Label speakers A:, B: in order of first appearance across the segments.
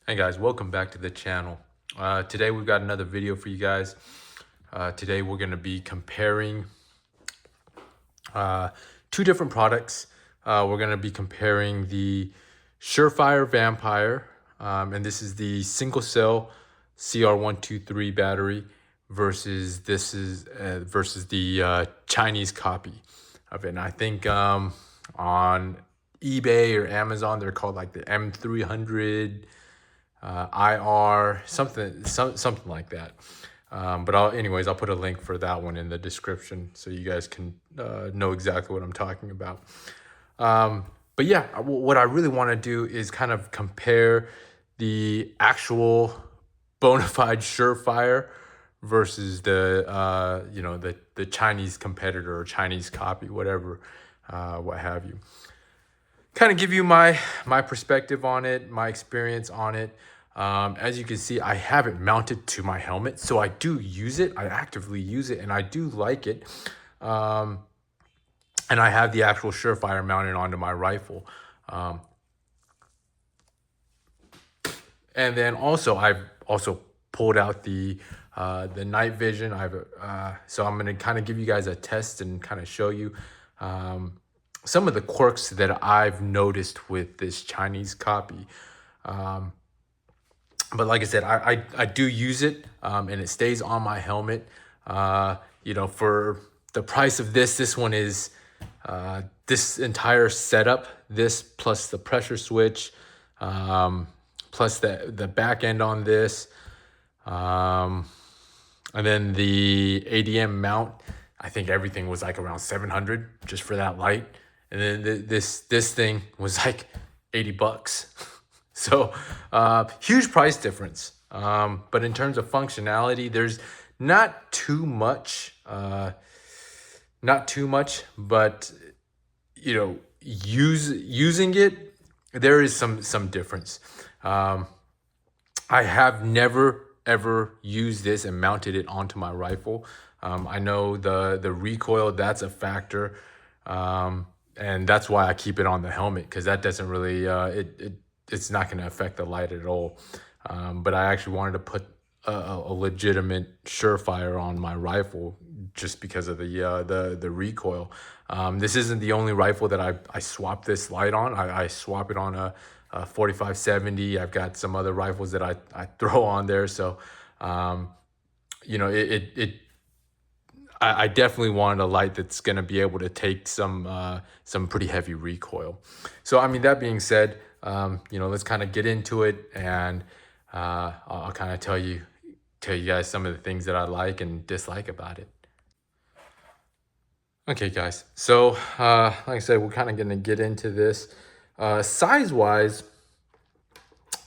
A: Hey guys, welcome back to the channel. Today we've got another video for you guys. Today we're going to be comparing two different products. We're going to be comparing the SureFire Vampire, and this is the single cell CR123 battery versus versus the Chinese copy of it. And I think on eBay or Amazon they're called like the M300. IR, something like that. But anyways, I'll put a link for that one in the description so you guys can know exactly what I'm talking about. But yeah, what I really want to do is kind of compare the actual bona fide SureFire versus the Chinese competitor or Chinese copy, whatever, what have you. Kind of give you my perspective on it, my experience on it. As you can see, I have it mounted to my helmet, so I do use it. I actively use it, and I do like it. And I have the actual SureFire mounted onto my rifle. And then also, I've also pulled out the night vision. So I'm gonna kind of give you guys a test and kind of show you some of the quirks that I've noticed with this Chinese copy. But like I said, I do use it, and it stays on my helmet. For the price of this one is this entire setup, this plus the pressure switch, plus the back end on this, and then the ADM mount. I think everything was like around 700 just for that light, and then this thing was like 80 bucks. So huge price difference. But in terms of functionality, there's not too much, but using it, there is some difference. I have never ever used this and mounted it onto my rifle. I know the recoil, that's a factor. And that's why I keep it on the helmet, because that doesn't really it's not going to affect the light at all. But I actually wanted to put a legitimate SureFire on my rifle just because of the recoil. This isn't the only rifle that I swap this light on. I swap it on a 4570. I've got some other rifles that I throw on there. So, I definitely wanted a light that's going to be able to take some pretty heavy recoil. So, I mean, that being said, let's kind of get into it, and I'll kind of tell you guys some of the things that I like and dislike about it. Okay, guys. So, like I said, we're kind of going to get into this. Size-wise,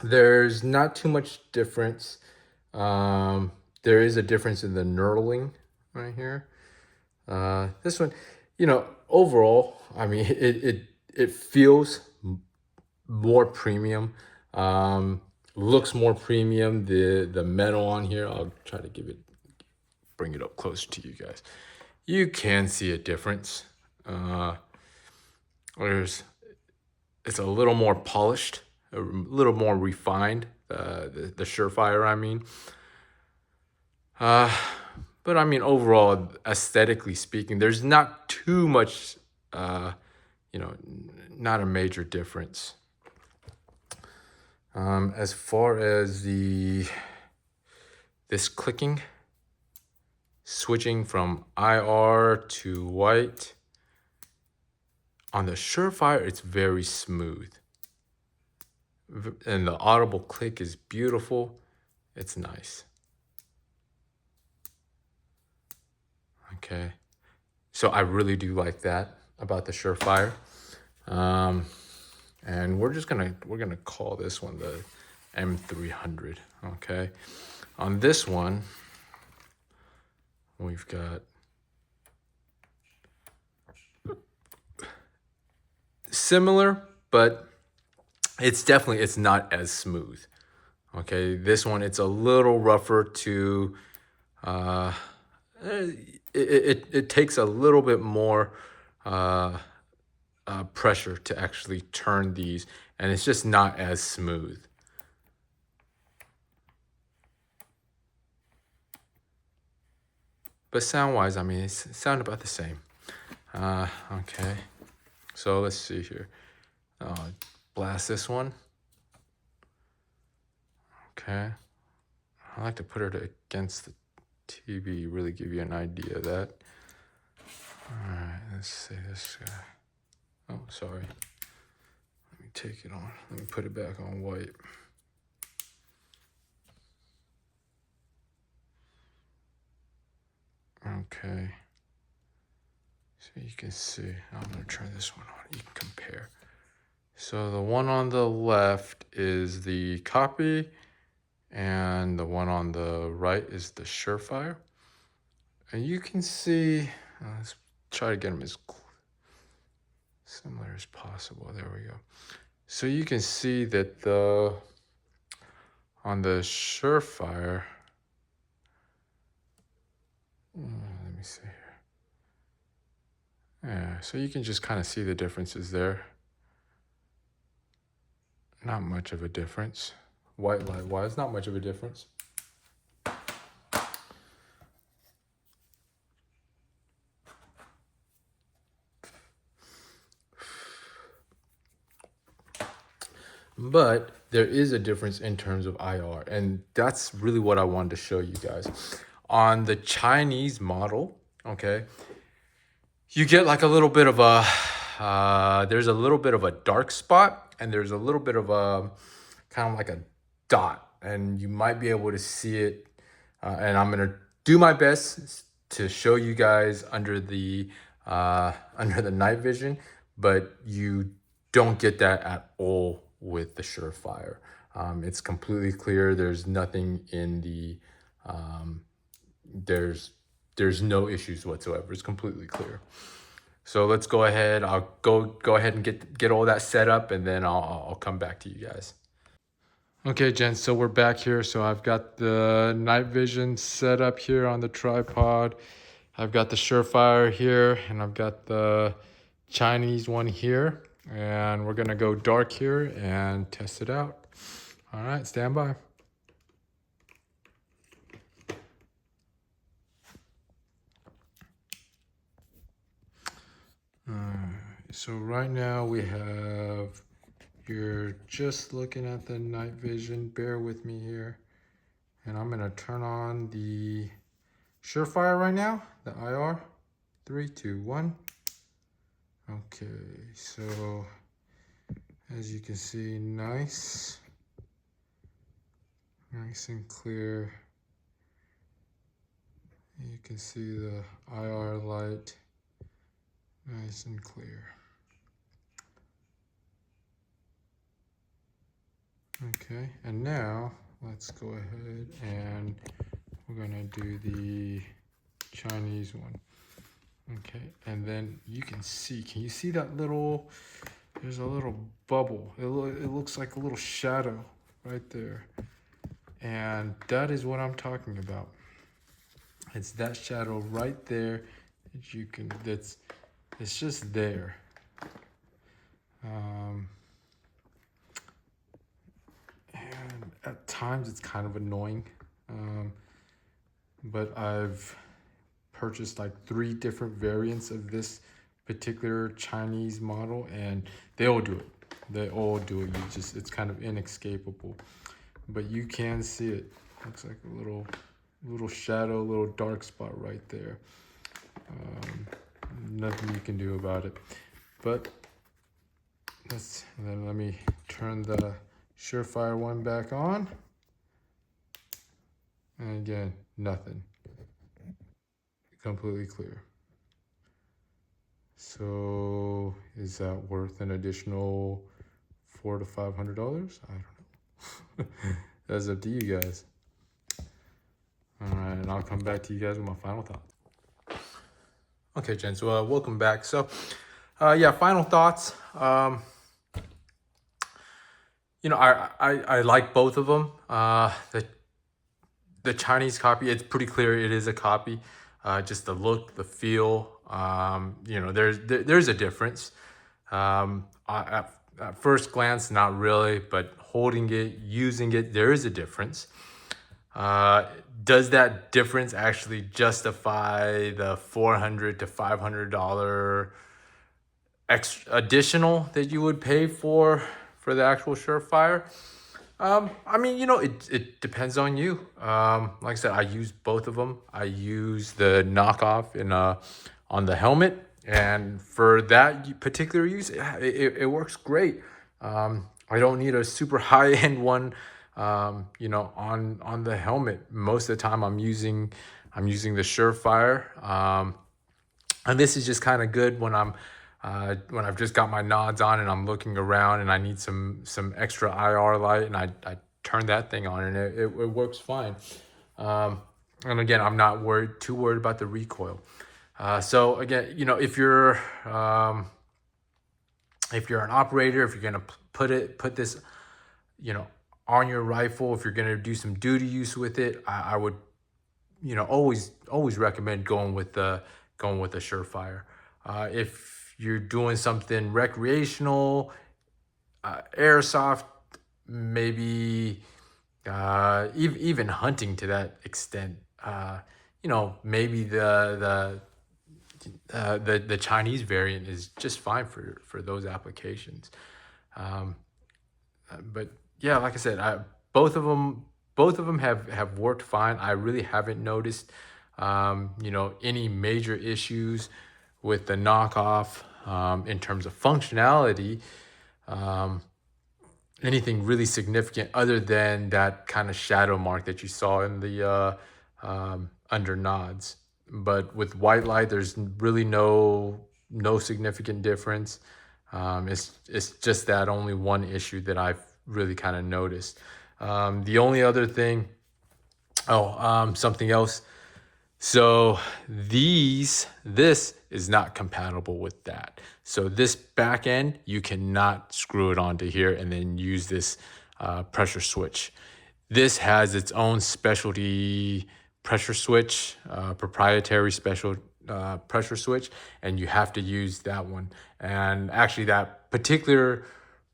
A: there's not too much difference. There is a difference in the knurling right here. This one, overall, I mean, it feels more premium, looks more premium. The metal on here, I'll try to bring it up close to you guys. You can see a difference. It's a little more polished, a little more refined, the SureFire, I mean. But I mean, overall, aesthetically speaking, there's not too much, not a major difference. As far as this clicking, switching from IR to white, on the SureFire, it's very smooth. And the audible click is beautiful. It's nice. Okay. So I really do like that about the SureFire. And we're gonna call this one the M300. Okay. On this one, we've got similar, but it's not as smooth. Okay, this one, it's a little rougher to it takes a little bit more pressure to actually turn these, and it's just not as smooth. But sound-wise, I mean, it sound about the same. Okay, so let's see here. Blast this one. Okay, I like to put it against the TV, really give you an idea of that. All right, let's see this guy. Oh, sorry. Let me take it on. Let me put it back on white. Okay. So you can see, I'm gonna turn this one on. You can compare. So the one on the left is the copy, and the one on the right is the SureFire. And you can see, let's try to get them as similar as possible. There we go. So you can see that on the SureFire, let me see here. Yeah, so you can just kind of see the differences there. Not much of a difference. White light wise, not much of a difference. But there is a difference in terms of IR, and that's really what I wanted to show you guys. On the Chinese model, okay, you get like a little bit of a, there's a little bit of a dark spot, and there's a little bit of a, kind of like a dot, and you might be able to see it, and I'm gonna do my best to show you guys under the night vision, but you don't get that at all with the SureFire. It's completely clear. There's nothing in the there's no issues whatsoever. It's completely clear. So let's go ahead. I'll go ahead and get all that set up, and then I'll come back to you guys. Okay, gents, so we're back here. So I've got the night vision set up here on the tripod. I've got the SureFire here, and I've got the Chinese one here. And we're gonna go dark here and test it out. All right, stand by. So right now we have, you're just looking at the night vision. Bear with me here. And I'm gonna turn on the SureFire right now, the IR. 3, 2, 1. Okay, so as you can see, nice and clear. You can see the IR light, nice and clear. Okay, and now let's go ahead and we're gonna do the Chinese one. Okay, and then you can see, can you see that little, there's a little bubble. It looks like a little shadow right there. And that is what I'm talking about. It's that shadow right there that you can, it's just there. And at times it's kind of annoying. But I've purchased like 3 different variants of this particular Chinese model, and they all do it. They all do it. It's kind of inescapable. But you can see it. Looks like a little shadow, little dark spot right there. Nothing you can do about it. But let me turn the SureFire one back on. And again, nothing. Completely clear. So is that worth an additional $400 to $500? I don't know. That's up to you guys. All right, and I'll come back to you guys with my final thoughts. Okay, gents, well, welcome back. So, yeah, final thoughts. You know, I like both of them. The Chinese copy, it's pretty clear it is a copy. Just the look, the feel, you know, there's a difference. At first glance, not really, but holding it, using it, there is a difference. Does that difference actually justify the $400 to $500 extra additional that you would pay for the actual SureFire? I mean, it depends on you. Like I said, I use both of them. I use the knockoff on the helmet, and for that particular use, it works great. I don't need a super high end one. On the helmet. Most of the time, I'm using the SureFire. And this is just kind of good when when I've just got my nods on and I'm looking around and I need some extra IR light, and I turn that thing on and it works fine. And again, I'm not too worried about the recoil. So again, if you're an operator, if you're gonna put this, on your rifle, if you're gonna do some duty use with it, I would, always recommend going with the SureFire. If you're doing something recreational, airsoft, maybe even hunting to that extent, maybe the Chinese variant is just fine for those applications. But yeah, like I said, both of them have worked fine. I really haven't noticed any major issues with the knockoff in terms of functionality, anything really significant other than that kind of shadow mark that you saw in the under nods. But with white light, there's really no significant difference. It's just that only one issue that I've really kind of noticed. The only other thing, something else. So this is not compatible with that. So this back end, you cannot screw it onto here and then use this pressure switch. This has its own specialty pressure switch, proprietary special pressure switch, and you have to use that one. And actually that particular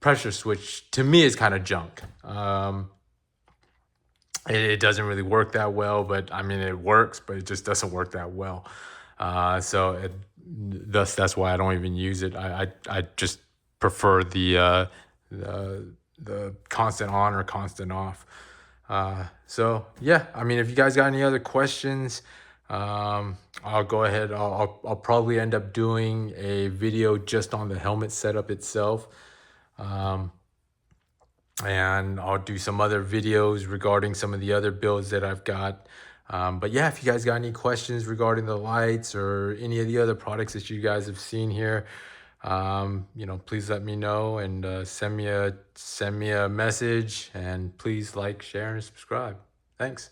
A: pressure switch to me is kind of junk. It doesn't really work that well, but I mean, it works, but it just doesn't work that well. That's why I don't even use it. I just prefer the constant on or constant off. So yeah, I mean, if you guys got any other questions, I'll go ahead. I'll probably end up doing a video just on the helmet setup itself. And I'll do some other videos regarding some of the other builds that I've got. But yeah, if you guys got any questions regarding the lights or any of the other products that you guys have seen here, please let me know, and send me a message, and please like, share, and subscribe. Thanks.